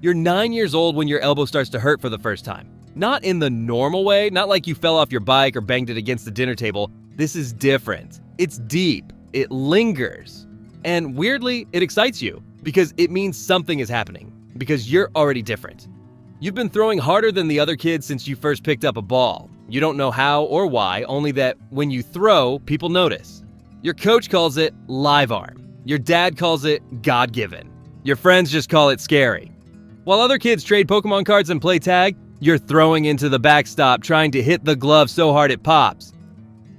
You're 9 years old when your elbow starts to hurt for the first time. Not in the normal way, not like you fell off your bike or banged it against the dinner table. This is different. It's deep. It lingers. And weirdly, it excites you because it means something is happening, because you're already different. You've been throwing harder than the other kids since you first picked up a ball. You don't know how or why, only that when you throw, people notice. Your coach calls it live arm. Your dad calls it God-given. Your friends just call it scary. While other kids trade Pokemon cards and play tag, you're throwing into the backstop trying to hit the glove so hard it pops.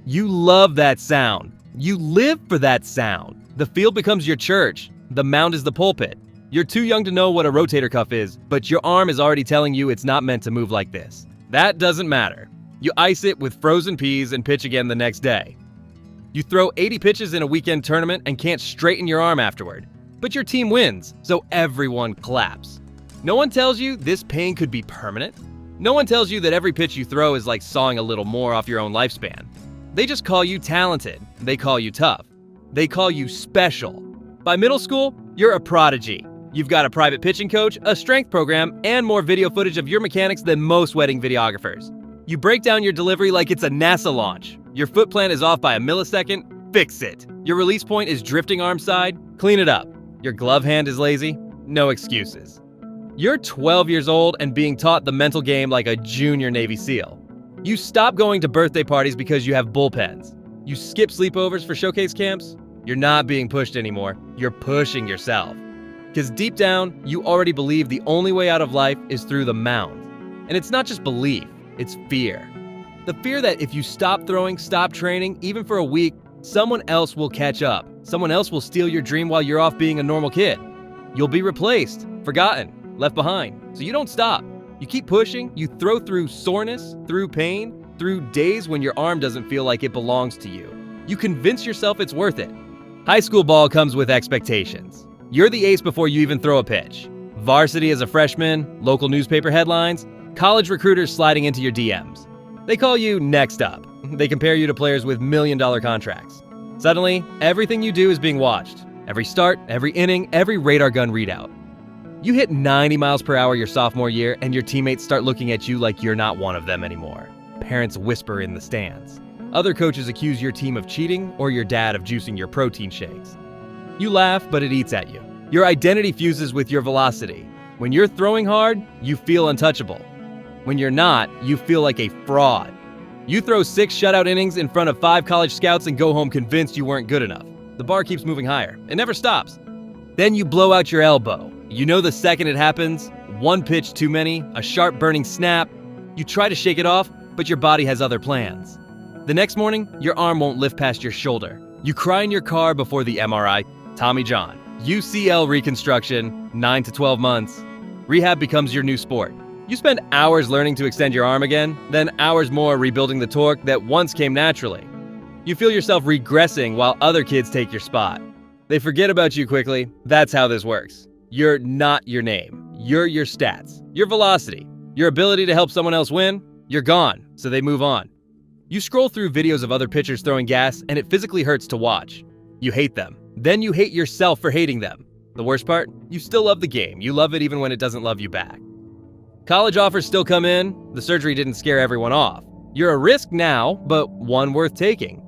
You love that sound. You live for that sound. The field becomes your church. The mound is the pulpit. You're too young to know what a rotator cuff is, but your arm is already telling you it's not meant to move like this. That doesn't matter. You ice it with frozen peas and pitch again the next day. You throw 80 pitches in a weekend tournament and can't straighten your arm afterward. But your team wins, so everyone claps. No one tells you this pain could be permanent. No one tells you that every pitch you throw is like sawing a little more off your own lifespan. They just call you talented. They call you tough. They call you special. By middle school, you're a prodigy. You've got a private pitching coach, a strength program, and more video footage of your mechanics than most wedding videographers. You break down your delivery like it's a NASA launch. Your foot plant is off by a millisecond. Fix it. Your release point is drifting arm side. Clean it up. Your glove hand is lazy. No excuses. You're 12 years old and being taught the mental game like a junior Navy SEAL. You stop going to birthday parties because you have bullpens. You skip sleepovers for showcase camps. You're not being pushed anymore. You're pushing yourself. Because deep down, you already believe the only way out of life is through the mound. And it's not just belief, it's fear. The fear that if you stop throwing, stop training, even for a week, someone else will catch up. Someone else will steal your dream while you're off being a normal kid. You'll be replaced, forgotten, left behind. So you don't stop. You keep pushing, you throw through soreness, through pain, through days when your arm doesn't feel like it belongs to you. You convince yourself it's worth it. High school ball comes with expectations. You're the ace before you even throw a pitch. Varsity as a freshman, local newspaper headlines, college recruiters sliding into your DMs. They call you next up. They compare you to players with million-dollar contracts. Suddenly, everything you do is being watched. Every start, every inning, every radar gun readout. You hit 90 miles per hour your sophomore year, and your teammates start looking at you like you're not one of them anymore. Parents whisper in the stands. Other coaches accuse your team of cheating or your dad of juicing your protein shakes. You laugh, but it eats at you. Your identity fuses with your velocity. When you're throwing hard, you feel untouchable. When you're not, you feel like a fraud. You throw 6 shutout innings in front of 5 college scouts and go home convinced you weren't good enough. The bar keeps moving higher. It never stops. Then you blow out your elbow. You know the second it happens, one pitch too many, a sharp burning snap. You try to shake it off, but your body has other plans. The next morning, your arm won't lift past your shoulder. You cry in your car before the MRI, Tommy John. UCL reconstruction, 9 to 12 months. Rehab becomes your new sport. You spend hours learning to extend your arm again, then hours more rebuilding the torque that once came naturally. You feel yourself regressing while other kids take your spot. They forget about you quickly. That's how this works. You're not your name. You're your stats, your velocity, your ability to help someone else win. You're gone, so they move on. You scroll through videos of other pitchers throwing gas, and it physically hurts to watch. You hate them. Then you hate yourself for hating them. The worst part? You still love the game. You love it even when it doesn't love you back. College offers still come in. The surgery didn't scare everyone off. You're a risk now, but one worth taking.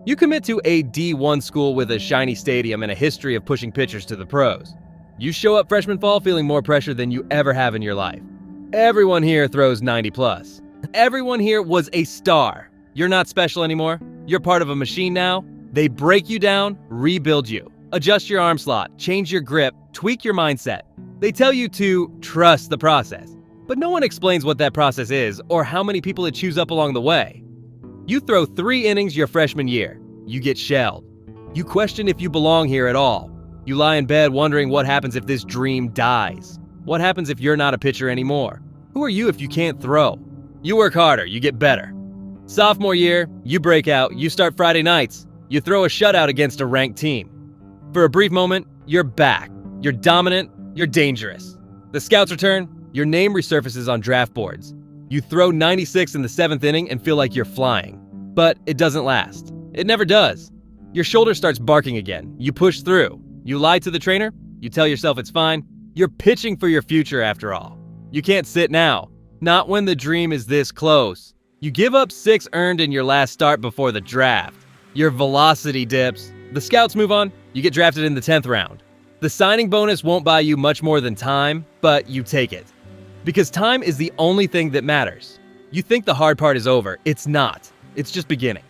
You commit to a D1 school with a shiny stadium and a history of pushing pitchers to the pros. You show up freshman fall feeling more pressure than you ever have in your life. Everyone here throws 90 plus. Everyone here was a star. You're not special anymore. You're part of a machine now. They break you down, rebuild you. Adjust your arm slot, change your grip, tweak your mindset. They tell you to trust the process. But no one explains what that process is or how many people it chews up along the way. You throw 3 innings your freshman year. You get shelled. You question if you belong here at all. You lie in bed wondering what happens if this dream dies. What happens if you're not a pitcher anymore? Who are you if you can't throw? You work harder, you get better. Sophomore year, you break out, you start Friday nights. You throw a shutout against a ranked team. For a brief moment, you're back. You're dominant, you're dangerous. The scouts return, your name resurfaces on draft boards. You throw 96 in the 7th inning and feel like you're flying. But it doesn't last. It never does. Your shoulder starts barking again. You push through. You lie to the trainer. You tell yourself it's fine. You're pitching for your future after all. You can't sit now. Not when the dream is this close. You give up 6 earned in your last start before the draft. Your velocity dips. The scouts move on. You get drafted in the 10th round. The signing bonus won't buy you much more than time, but you take it. Because time is the only thing that matters. You think the hard part is over. It's not. It's just beginning.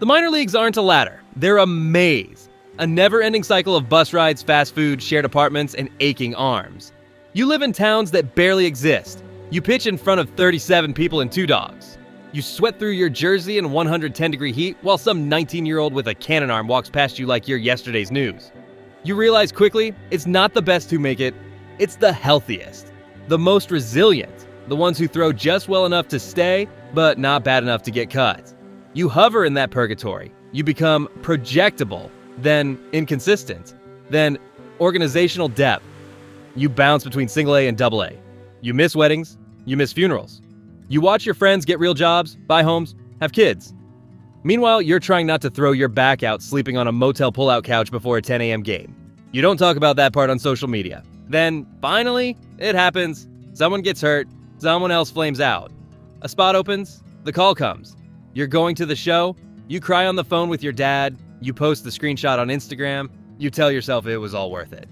The minor leagues aren't a ladder. They're a maze. A never-ending cycle of bus rides, fast food, shared apartments, and aching arms. You live in towns that barely exist. You pitch in front of 37 people and 2 dogs. You sweat through your jersey in 110-degree heat while some 19-year-old with a cannon arm walks past you like you're yesterday's news. You realize quickly, it's not the best who make it, it's the healthiest. The most resilient. The ones who throw just well enough to stay, but not bad enough to get cut. You hover in that purgatory. You become projectable, then inconsistent, then organizational depth. You bounce between single A and double A. You miss weddings. You miss funerals. You watch your friends get real jobs, buy homes, have kids. Meanwhile, you're trying not to throw your back out sleeping on a motel pullout couch before a 10 a.m. game. You don't talk about that part on social media. Then, finally, it happens. Someone gets hurt. Someone else flames out. A spot opens. The call comes. You're going to the show. You cry on the phone with your dad. You post the screenshot on Instagram. You tell yourself it was all worth it.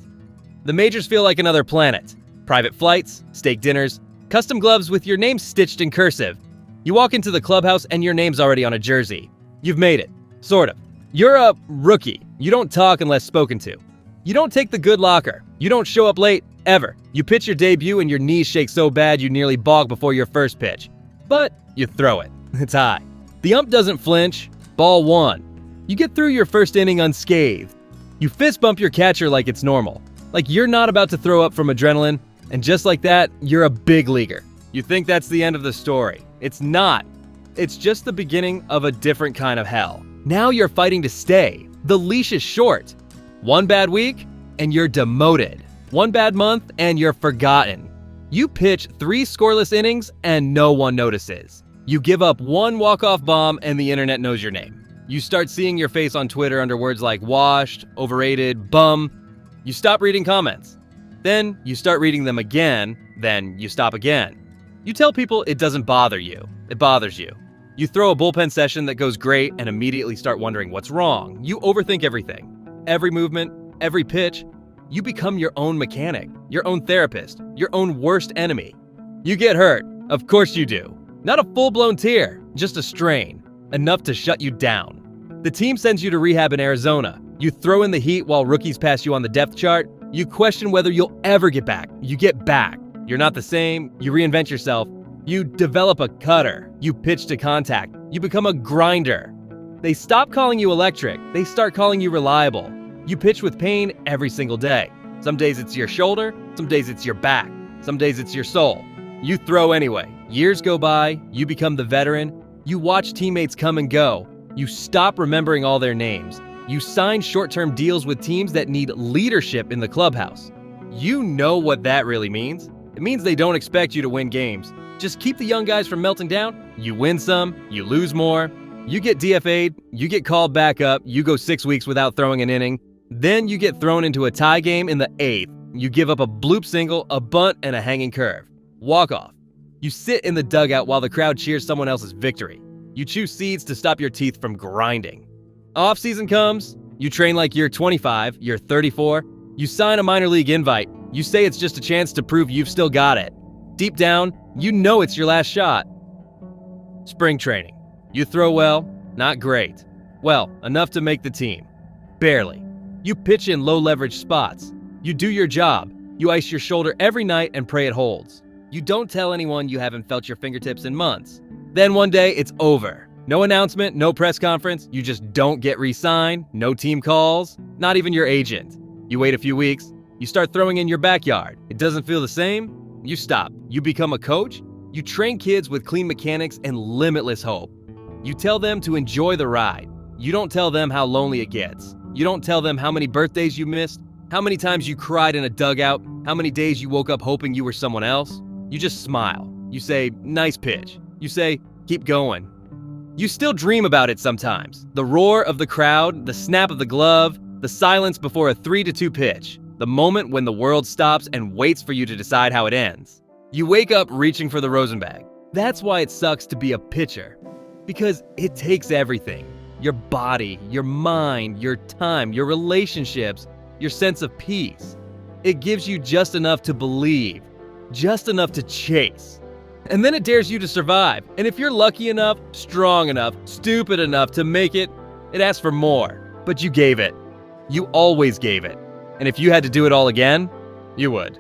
The majors feel like another planet. Private flights, steak dinners, custom gloves with your name stitched in cursive. You walk into the clubhouse and your name's already on a jersey. You've made it. Sort of. You're a rookie. You don't talk unless spoken to. You don't take the good locker. You don't show up late, ever. You pitch your debut and your knees shake so bad you nearly balk before your first pitch. But you throw it. It's high. The ump doesn't flinch. Ball 1. You get through your first inning unscathed. You fist bump your catcher like it's normal. Like you're not about to throw up from adrenaline. And just like that, you're a big leaguer. You think that's the end of the story. It's not. It's just the beginning of a different kind of hell. Now you're fighting to stay. The leash is short. One bad week, and you're demoted. One bad month, and you're forgotten. You pitch 3 scoreless innings, and no one notices. You give up 1 walk-off bomb, and the internet knows your name. You start seeing your face on Twitter under words like washed, overrated, bum. You stop reading comments. Then you start reading them again, then you stop again. You tell people it doesn't bother you. It bothers you. You throw a bullpen session that goes great and immediately start wondering what's wrong. You overthink everything. Every movement, every pitch. You become your own mechanic, your own therapist, your own worst enemy. You get hurt. Of course you do. Not a full-blown tear, just a strain. Enough to shut you down. The team sends you to rehab in Arizona. You throw in the heat while rookies pass you on the depth chart. You question whether you'll ever get back. You get back. You're not the same. You reinvent yourself. You develop a cutter. You pitch to contact. You become a grinder. They stop calling you electric. They start calling you reliable. You pitch with pain every single day. Some days it's your shoulder. Some days it's your back. Some days it's your soul. You throw anyway. Years go by. You become the veteran. You watch teammates come and go. You stop remembering all their names. You sign short-term deals with teams that need leadership in the clubhouse. You know what that really means. It means they don't expect you to win games. Just keep the young guys from melting down. You win some, you lose more. You get DFA'd, you get called back up, you go 6 weeks without throwing an inning. Then you get thrown into a tie game in the 8th. You give up a bloop single, a bunt, and a hanging curve. Walk off. You sit in the dugout while the crowd cheers someone else's victory. You chew seeds to stop your teeth from grinding. Off-season comes, you train like you're 25, you're 34, you sign a minor league invite, you say it's just a chance to prove you've still got it. Deep down, you know it's your last shot. Spring training. You throw well, not great. Well, enough to make the team. Barely. You pitch in low-leverage spots. You do your job. You ice your shoulder every night and pray it holds. You don't tell anyone you haven't felt your fingertips in months. Then one day, it's over. No announcement, no press conference, you just don't get re-signed, no team calls, not even your agent. You wait a few weeks, you start throwing in your backyard. It doesn't feel the same, you stop. You become a coach, you train kids with clean mechanics and limitless hope. You tell them to enjoy the ride. You don't tell them how lonely it gets. You don't tell them how many birthdays you missed, how many times you cried in a dugout, how many days you woke up hoping you were someone else. You just smile. You say, nice pitch. You say, keep going. You still dream about it sometimes. The roar of the crowd, the snap of the glove, the silence before a 3-2 pitch. The moment when the world stops and waits for you to decide how it ends. You wake up reaching for the Rosenbag. That's why it sucks to be a pitcher. Because it takes everything. Your body, your mind, your time, your relationships, your sense of peace. It gives you just enough to believe, just enough to chase. And then it dares you to survive. And if you're lucky enough, strong enough, stupid enough to make it, it asks for more. But you gave it. You always gave it. And if you had to do it all again, you would.